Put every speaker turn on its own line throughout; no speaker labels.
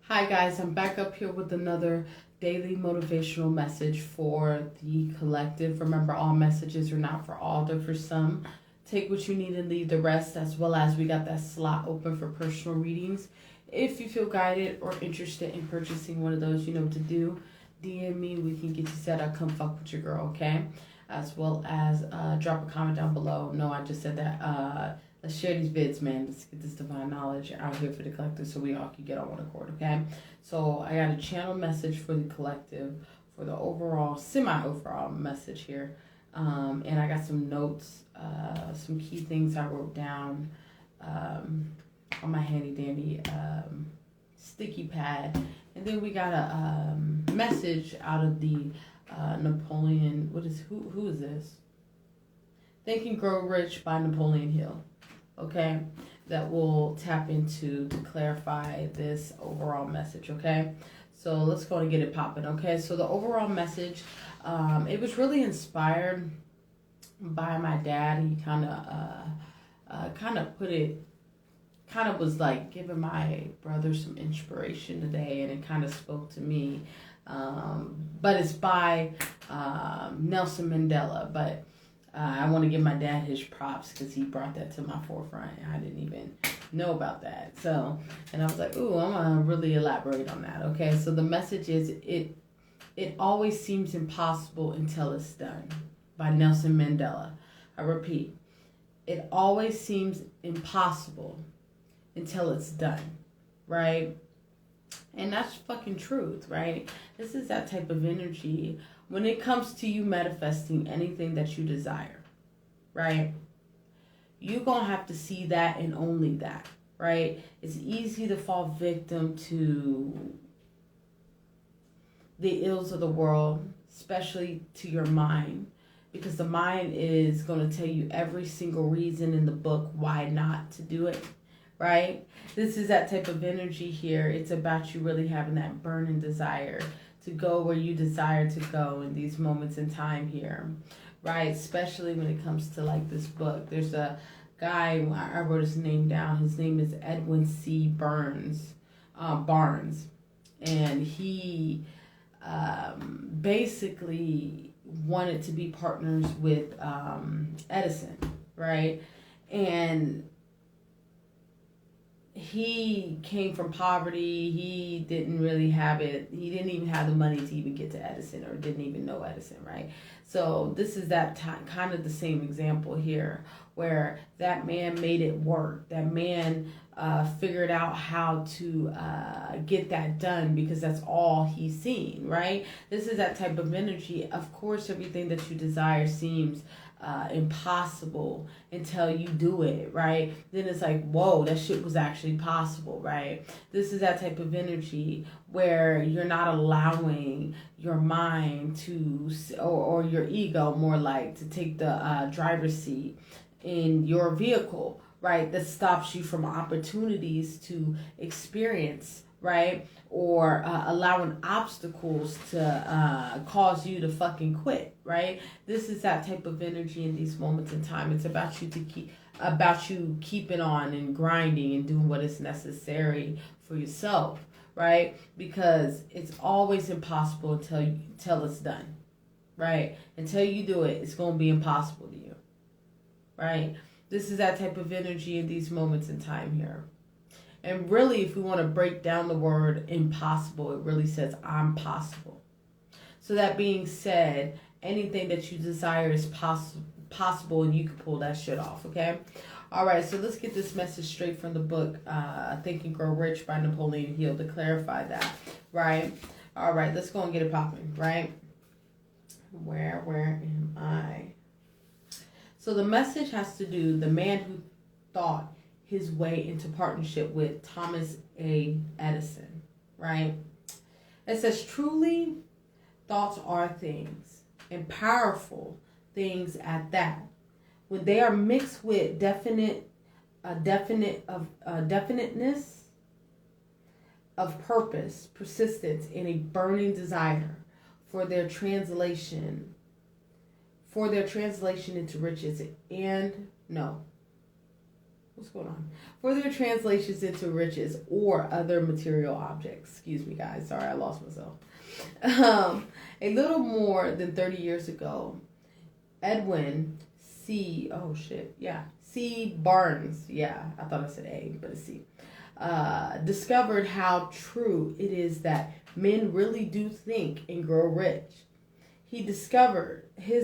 Hi guys, I'm back up here with another daily motivational message for the collective. Remember, all messages are not for all, they're for some. Take what you need and leave the rest, as well as we got that slot open for personal readings. If you feel guided or interested in purchasing one of those, you know what to do. DM me, we can get you set up. Come fuck with your girl, okay? As well as drop a comment down below. No, I just said that. Let's share these vids, man. Let's get this divine knowledge out here for the collective so we all can get on one accord, okay? So I got a channel message for the collective for the overall, semi-overall message here. And I got some notes, some key things I wrote down on my handy-dandy sticky pad. And then we got a message out of the Napoleon. Who is this? Think and Grow Rich by Napoleon Hill. Okay, that will tap into to clarify this overall message. Okay, so let's go and get it popping. Okay, so the overall message, it was really inspired by my dad. He kind of was like giving my brother some inspiration today, and it kind of spoke to me. But it's by Nelson Mandela, but I want to give my dad his props because he brought that to my forefront. I didn't even know about that. So, and I was like, ooh, I'm going to really elaborate on that. Okay, so the message is, it always seems impossible until it's done, by Nelson Mandela. I repeat, it always seems impossible until it's done, right? And that's fucking truth, right? This is that type of energy when it comes to you manifesting anything that you desire, right? You're going to have to see that and only that, right? It's easy to fall victim to the ills of the world, especially to your mind, because the mind is going to tell you every single reason in the book why not to do it, right? This is that type of energy here. It's about you really having that burning desire to go where you desire to go in these moments in time here, right? Especially when it comes to like this book. There's a guy, I wrote his name down. His name is Edwin C. Barnes, and he basically wanted to be partners with Edison, right? And he came from poverty. He didn't really have it. He didn't even have the money to even get to Edison, or didn't even know Edison, right? So this is that kind of the same example here, where that man made it work. That man figured out how to get that done because that's all he's seen, right? This is that type of energy. Of course, everything that you desire seems impossible until you do it, right? Then it's like, whoa, that shit was actually possible, right? This is that type of energy where you're not allowing your mind to, or your ego more like, to take the driver's seat in your vehicle, right? That stops you from opportunities to experience, right? Or allowing obstacles to cause you to fucking quit, right? This is that type of energy in these moments in time. It's about you keeping on and grinding and doing what is necessary for yourself, right? Because it's always impossible until it's done, right? Until you do it, it's going to be impossible to you, right? This is that type of energy in these moments in time here. And really, if we want to break down the word impossible, it really says I'm possible. So that being said, anything that you desire is possible, and you can pull that shit off, okay? All right, so let's get this message straight from the book, Think and Grow Rich by Napoleon Hill, to clarify that, right? All right, let's go and get it popping, right? Where am I? So the message has to do, the man who thought his way into partnership with Thomas A. Edison, right? It says, truly, thoughts are things, and powerful things at that. When they are mixed with definiteness of purpose, persistence, and a burning desire for their translation into riches, and no. What's going on? For their translations into riches or other material objects. Excuse me, guys. Sorry, I lost myself. A little more than 30 years ago, Edwin C. Oh, shit. Yeah. C. Barnes. Yeah, I thought I said A, but it's C. Discovered how true it is that men really do think and grow rich. His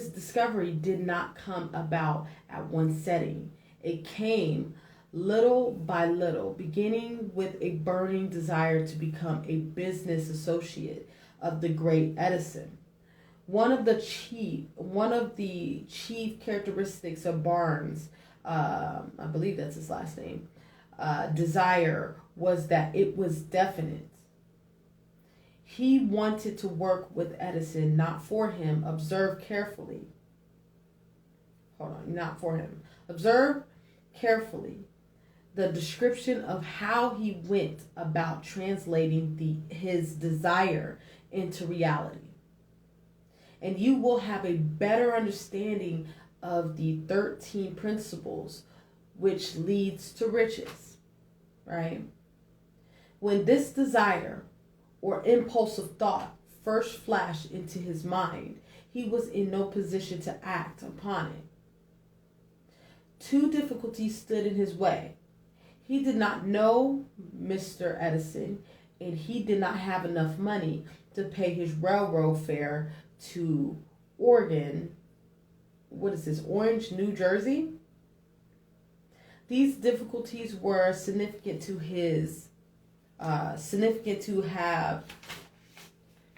discovery did not come about at one setting. It came little by little, beginning with a burning desire to become a business associate of the great Edison. One of the chief characteristics of Barnes, I believe that's his last name, desire was that it was definite. He wanted to work with Edison, not for him. Observe carefully. Hold on, not for him. Observe carefully the description of how he went about translating his desire into reality. And you will have a better understanding of the 13 principles which leads to riches, right? When this desire or impulse of thought first flashed into his mind, he was in no position to act upon it. Two difficulties stood in his way. He did not know Mr. Edison, and he did not have enough money to pay his railroad fare to Orange, New Jersey. These difficulties were significant to have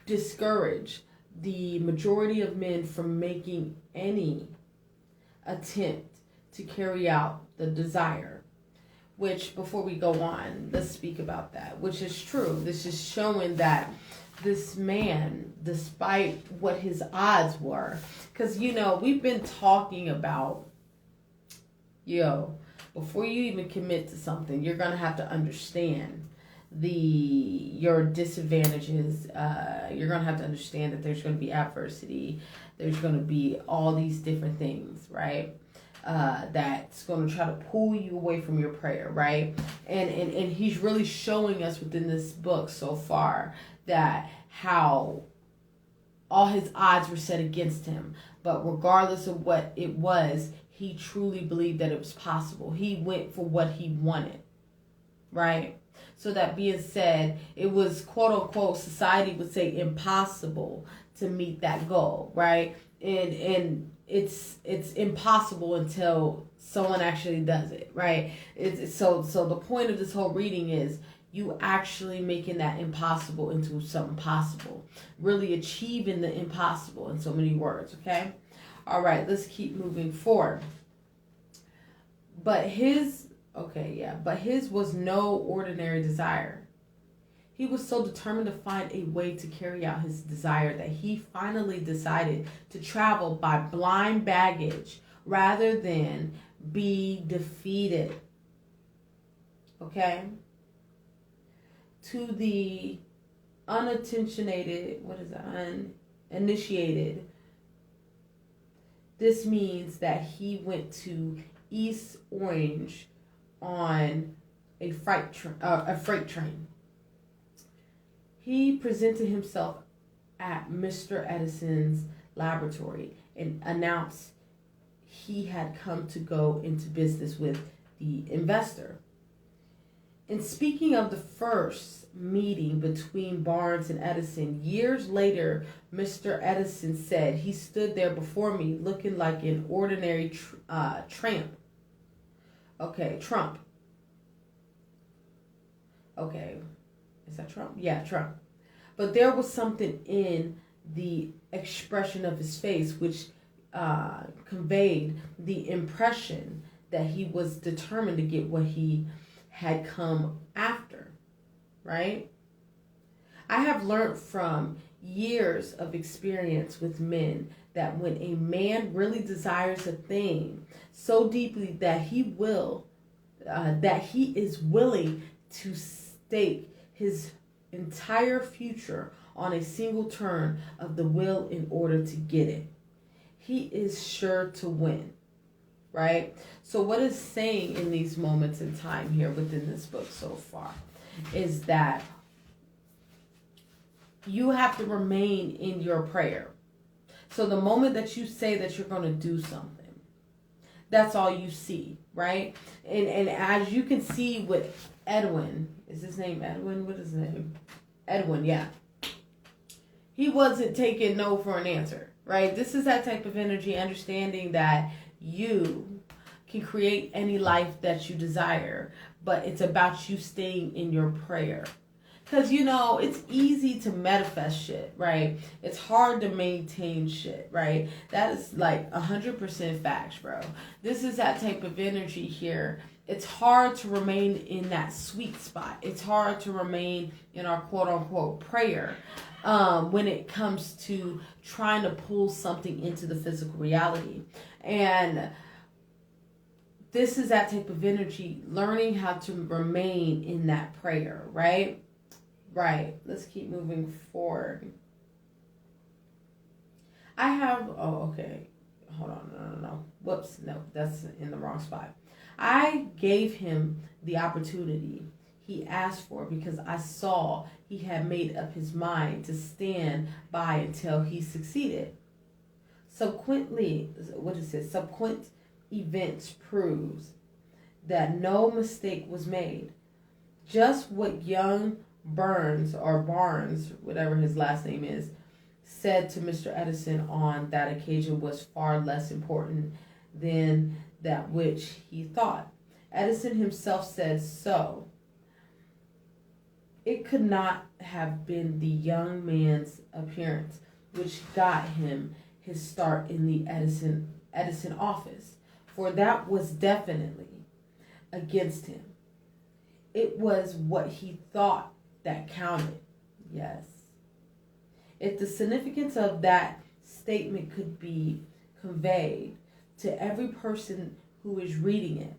discouraged the majority of men from making any attempt to carry out the desire. Which, before we go on, let's speak about that, which is true. This is showing that this man, despite what his odds were, because, we've been talking about, before you even commit to something, you're going to have to understand your disadvantages. You're going to have to understand that there's going to be adversity. There's going to be all these different things, right? That's going to try to pull you away from your prayer, right? And he's really showing us within this book so far that how all his odds were set against him. But regardless of what it was, he truly believed that it was possible. He went for what he wanted, right? So that being said, it was quote unquote, society would say impossible to meet that goal, right? And it's impossible until someone actually does it, right? So the point of this whole reading is you actually making that impossible into something possible, really achieving the impossible in so many words. Okay, all right, let's keep moving forward. But his was no ordinary desire. He was so determined to find a way to carry out his desire that he finally decided to travel by blind baggage rather than be defeated. Okay? To the uninitiated, this means that he went to East Orange on a freight train. He presented himself at Mr. Edison's laboratory and announced he had come to go into business with the investor. In speaking of the first meeting between Barnes and Edison, years later, Mr. Edison said, he stood there before me looking like an ordinary tramp. Okay, Trump. Okay. Is that Trump? Yeah, Trump. But there was something in the expression of his face which conveyed the impression that he was determined to get what he had come after, right? I have learned from years of experience with men that when a man really desires a thing so deeply that he is willing to stake his entire future on a single turn of the will in order to get it, he is sure to win, right? So what it's saying in these moments in time here within this book so far is that you have to remain in your prayer. So the moment that you say that you're going to do something, that's all you see, right? And as you can see with Edwin, is his name Edwin? What is his name? Edwin, yeah. He wasn't taking no for an answer, right? This is that type of energy, understanding that you can create any life that you desire, but it's about you staying in your prayer. Because, you know, it's easy to manifest shit, right? It's hard to maintain shit, right? That is like 100% facts, bro. This is that type of energy here. It's hard to remain in that sweet spot. It's hard to remain in our quote-unquote prayer when it comes to trying to pull something into the physical reality. And this is that type of energy, learning how to remain in that prayer, right? Right. Let's keep moving forward. I have, okay. Hold on. No. Whoops. No, that's in the wrong spot. I gave him the opportunity he asked for because I saw he had made up his mind to stand by until he succeeded. Subsequent events proves that no mistake was made. Just what young Barnes, whatever his last name is, said to Mr. Edison on that occasion was far less important than that which he thought. Edison himself said so. It could not have been the young man's appearance which got him his start in the Edison office, for that was definitely against him. It was what he thought that counted. Yes. If the significance of that statement could be conveyed to every person who is reading it,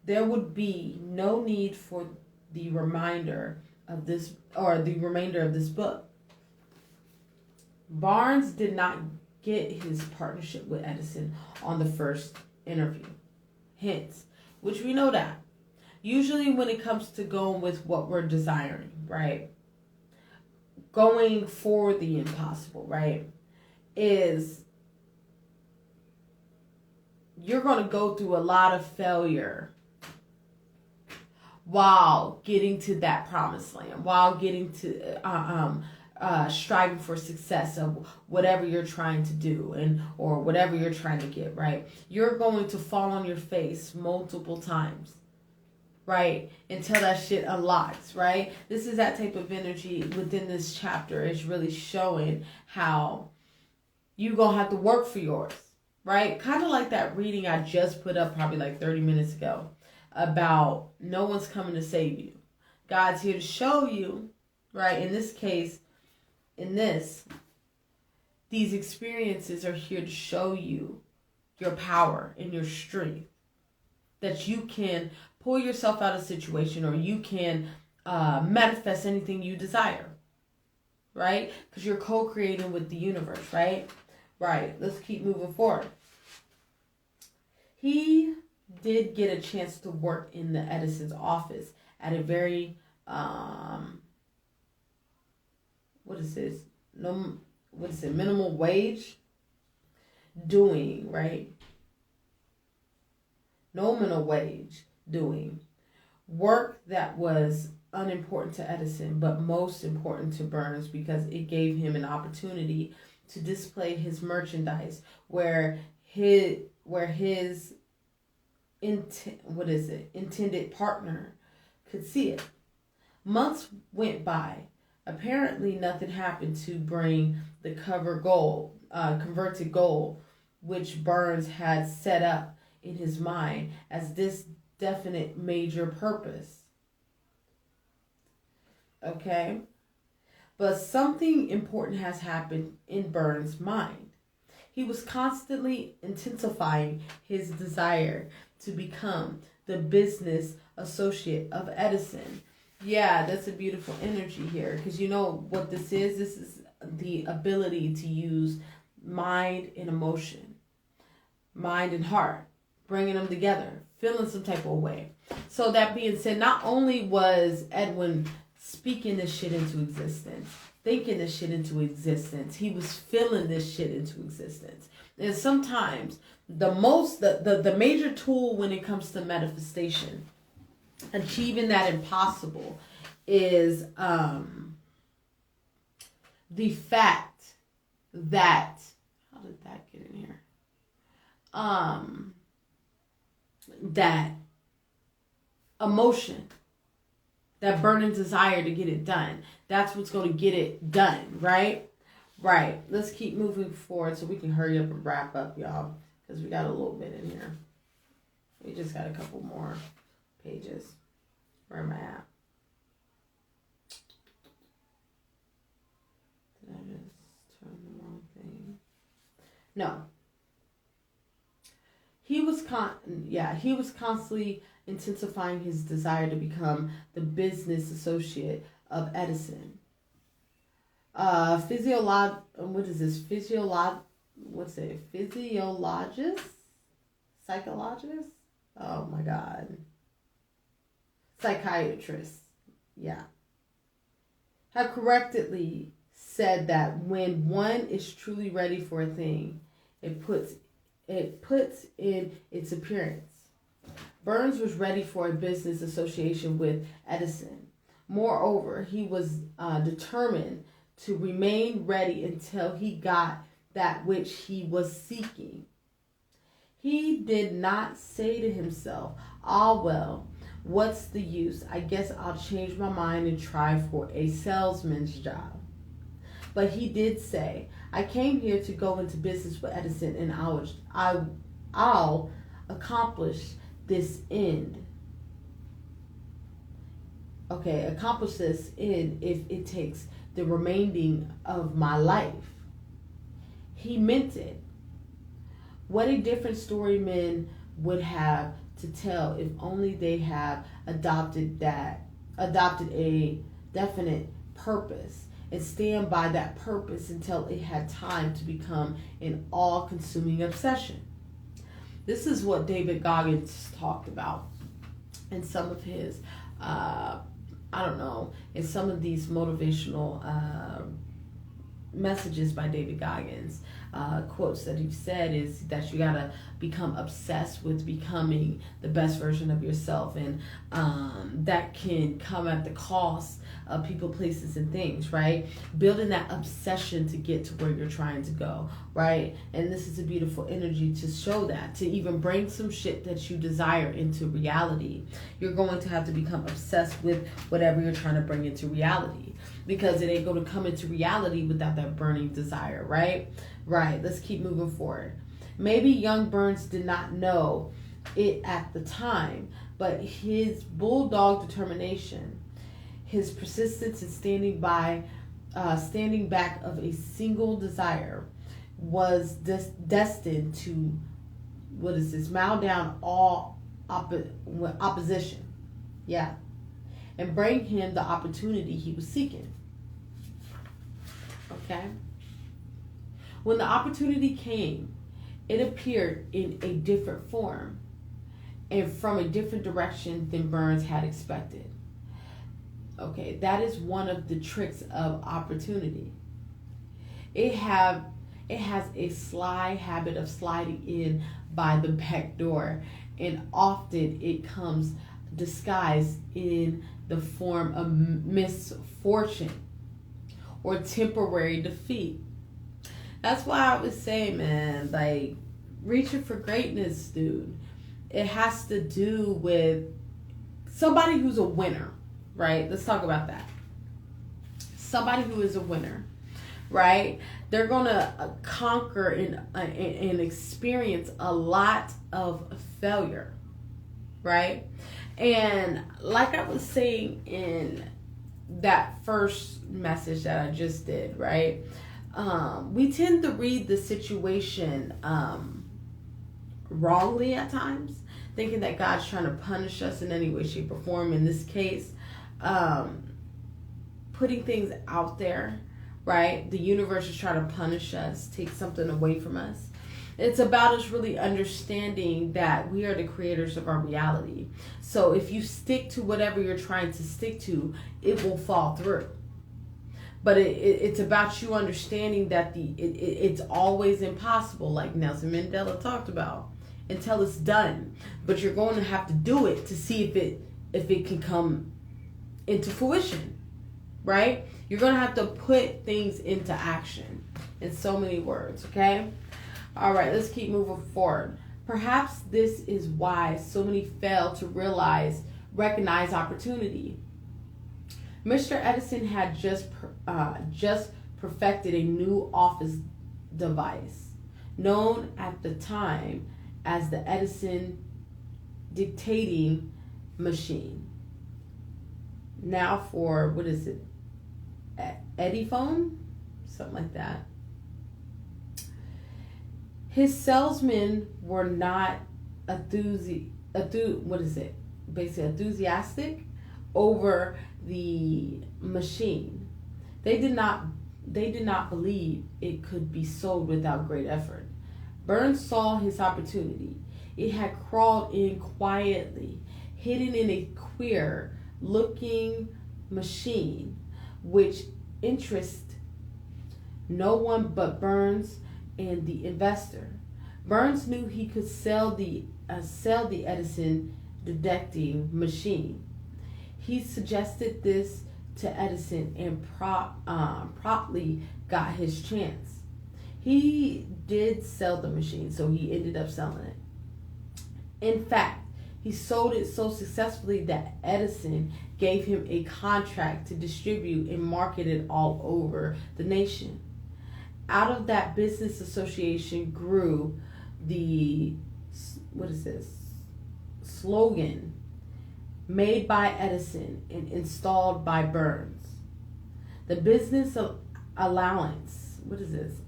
there would be no need for the remainder of this book. Barnes did not get his partnership with Edison on the first interview. Hence, which we know that. Usually when it comes to going with what we're desiring, right? Going for the impossible, right? Is you're going to go through a lot of failure while getting to that promised land, while getting to striving for success of whatever you're trying to do or whatever you're trying to get, right? You're going to fall on your face multiple times, right? Until that shit unlocks, right? This is that type of energy within this chapter. It's really showing how you're going to have to work for yours, right? Kind of like that reading I just put up probably like 30 minutes ago about no one's coming to save you. God's here to show you, right? In this case, these experiences are here to show you your power and your strength, that you can pull yourself out of a situation, or you can manifest anything you desire, right? Because you're co-creating with the universe, right? Right. Let's keep moving forward. He did get a chance to work in the Edison's office at a very minimal wage doing, right? Nominal wage doing work that was unimportant to Edison, but most important to Burns because it gave him an opportunity to display his merchandise where his intended partner could see it. Months went by. Apparently nothing happened to bring the converted gold, which Burns had set up in his mind as this definite major purpose. Okay? But something important has happened in Burns' mind. He was constantly intensifying his desire to become the business associate of Edison. Yeah, that's a beautiful energy here, because you know what this is? This is the ability to use mind and emotion, mind and heart, bringing them together, feeling some type of way. So that being said, not only was Edwin speaking this shit into existence, thinking this shit into existence, he was feeling this shit into existence. And sometimes the major tool when it comes to manifestation, achieving that impossible, is the fact that, how did that get in here? That emotion, that burning desire to get it done. That's what's going to get it done, right? Right. Let's keep moving forward so we can hurry up and wrap up, y'all, because we got a little bit in here. We just got a couple more pages. Where am I at? Did I just turn the wrong thing? No. He was constantly intensifying his desire to become the business associate of Edison. Physiologist? Psychologist? Oh my God. Psychiatrist. Yeah. Have correctly said that when one is truly ready for a thing, it puts in its appearance. Burns was ready for a business association with Edison. Moreover, he was determined to remain ready until he got that which he was seeking. He did not say to himself, "Ah, well, what's the use? I guess I'll change my mind and try for a salesman's job." But he did say, "I came here to go into business with Edison, and I'll accomplish this end. Okay, accomplish this end if it takes the remaining of my life." He meant it. What a different story men would have to tell if only they have adopted a definite purpose and stand by that purpose until it had time to become an all-consuming obsession. This is what David Goggins talked about in some of his, in some of these motivational messages by David Goggins. Quotes that he said is that you gotta become obsessed with becoming the best version of yourself, and that can come at the cost of people, places, and things, right? Building that obsession to get to where you're trying to go, right? And this is a beautiful energy to show that, to even bring some shit that you desire into reality. You're going to have to become obsessed with whatever you're trying to bring into reality, because it ain't going to come into reality without that burning desire, right? Right, let's keep moving forward. Maybe young Burns did not know it at the time, but his bulldog determination, his persistence in standing back of a single desire, was destined to, mow down all opposition. Yeah. And bring him the opportunity he was seeking. Okay? When the opportunity came, it appeared in a different form and from a different direction than Burns had expected. Okay, that is one of the tricks of opportunity. It has a sly habit of sliding in by the back door, and often it comes disguised in the form of misfortune or temporary defeat. That's why I was saying, man, like, reaching for greatness, dude, it has to do with somebody who's a winner, right? Let's talk about that. Somebody who is a winner, right? They're going to conquer and experience a lot of failure, right? And like I was saying in that first message that I just did, right? We tend to read the situation wrongly at times, thinking that God's trying to punish us in any way, shape, or form. In this case, putting things out there, right? The universe is trying to punish us, take something away from us. It's about us really understanding that we are the creators of our reality. So if you stick to whatever you're trying to stick to, it will fall through. But it's about you understanding that it's always impossible, like Nelson Mandela talked about, until it's done. But you're going to have to do it to see if it can come into fruition, right? You're going to have to put things into action in so many words, okay? All right, let's keep moving forward. Perhaps this is why so many fail to recognize opportunity. Mr. Edison had just perfected a new office device known at the time as the Edison dictating machine. Now for, what is it? Ediphone? Something like that. His salesmen were not enthusiastic over the machine. They did not believe it could be sold without great effort. Burns saw his opportunity. It had crawled in quietly, hidden in a queer looking machine, which interested no one but Burns and the investor. Burns knew he could sell the Edison detecting machine. He suggested this to Edison and promptly got his chance. He did sell the machine, so he ended up selling it. In fact, he sold it so successfully that Edison gave him a contract to distribute and market it all over the nation. Out of that business association grew the, slogan, made by Edison and installed by Burns. The business alliance, business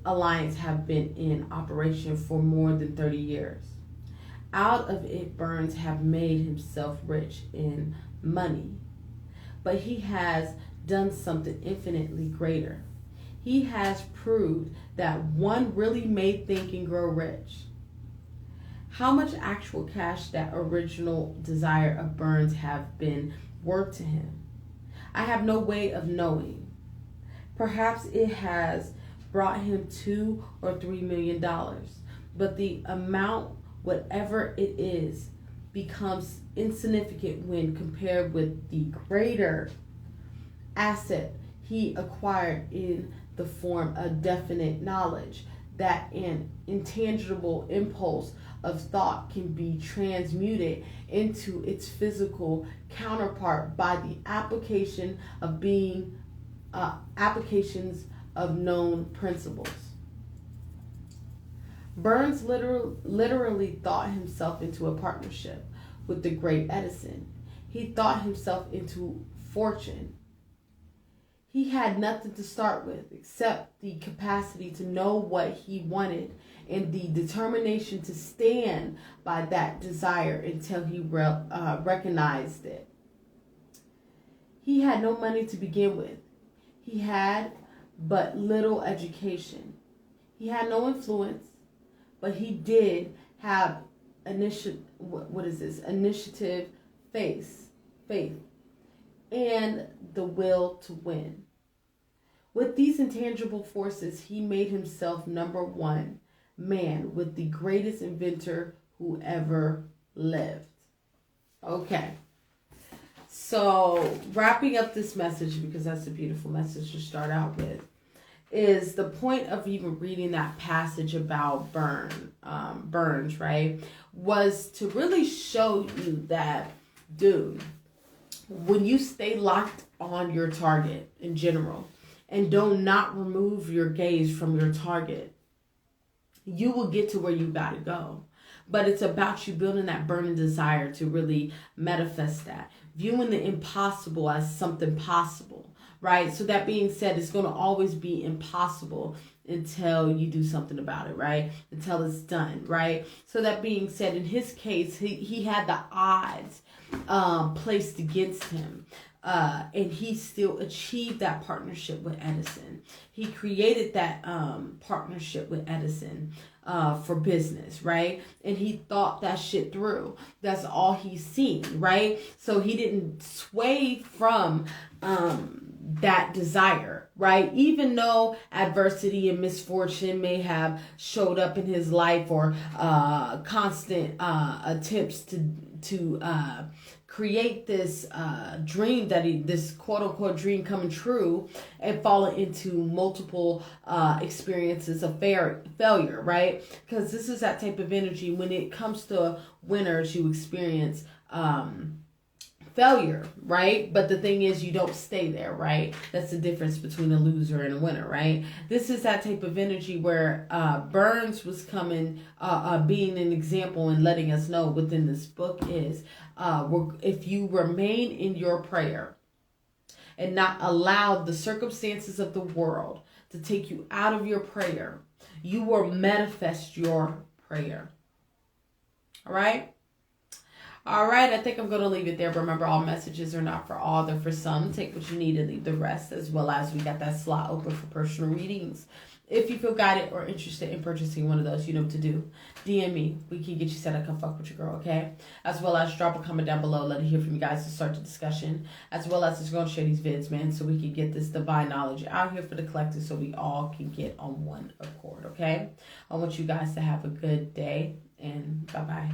alliance have been in operation for more than 30 years. Out of it, Burns have made himself rich in money, but he has done something infinitely greater. He has proved that one really may think and grow rich. How much actual cash that original desire of Burns have been worth to him? I have no way of knowing. Perhaps it has brought him $2 or $3 million, but the amount, whatever it is, becomes insignificant when compared with the greater asset he acquired in the form of definite knowledge that an intangible impulse of thought can be transmuted into its physical counterpart by the applications of known principles. Burns literally thought himself into a partnership with the great Edison. He thought himself into fortune. He had nothing to start with except the capacity to know what he wanted and the determination to stand by that desire until he recognized it. He had no money to begin with. He had but little education. He had no influence, but he did have initiative, faith, and the will to win. With these intangible forces, he made himself number one man with the greatest inventor who ever lived. Okay. So, wrapping up this message, because that's a beautiful message to start out with, is the point of even reading that passage about Burns, right, was to really show you that, dude, when you stay locked on your target in general and do not remove your gaze from your target, you will get to where you got to go. But it's about you building that burning desire to really manifest that, viewing the impossible as something possible, right? So that being said, it's going to always be impossible until you do something about it, right? Until it's done, right? So that being said, in his case, he had the odds placed against him. and he still achieved that partnership with Edison. He created that partnership with Edison for business, right? And he thought that shit through. That's all he's seen, right? So he didn't sway from that desire, right? Even though adversity and misfortune may have showed up in his life, or constant attempts to create this dream this quote unquote dream coming true, and fallen into multiple experiences of failure, right? Because this is that type of energy. When it comes to winners, you experience failure, right? But the thing is, you don't stay there, right? That's the difference between a loser and a winner, right? This is that type of energy where Burns was coming, being an example and letting us know within this book is, if you remain in your prayer and not allow the circumstances of the world to take you out of your prayer, you will manifest your prayer. All right? All right, I think I'm going to leave it there. But remember, all messages are not for all. They're for some. Take what you need and leave the rest, as well as we got that slot open for personal readings. If you feel guided or interested in purchasing one of those, you know what to do. DM me. We can get you set up. Come fuck with your girl, okay? As well as drop a comment down below. Let me hear from you guys to start the discussion. As well as just going to share these vids, man, so we can get this divine knowledge out here for the collective, so we all can get on one accord, okay? I want you guys to have a good day, and bye-bye.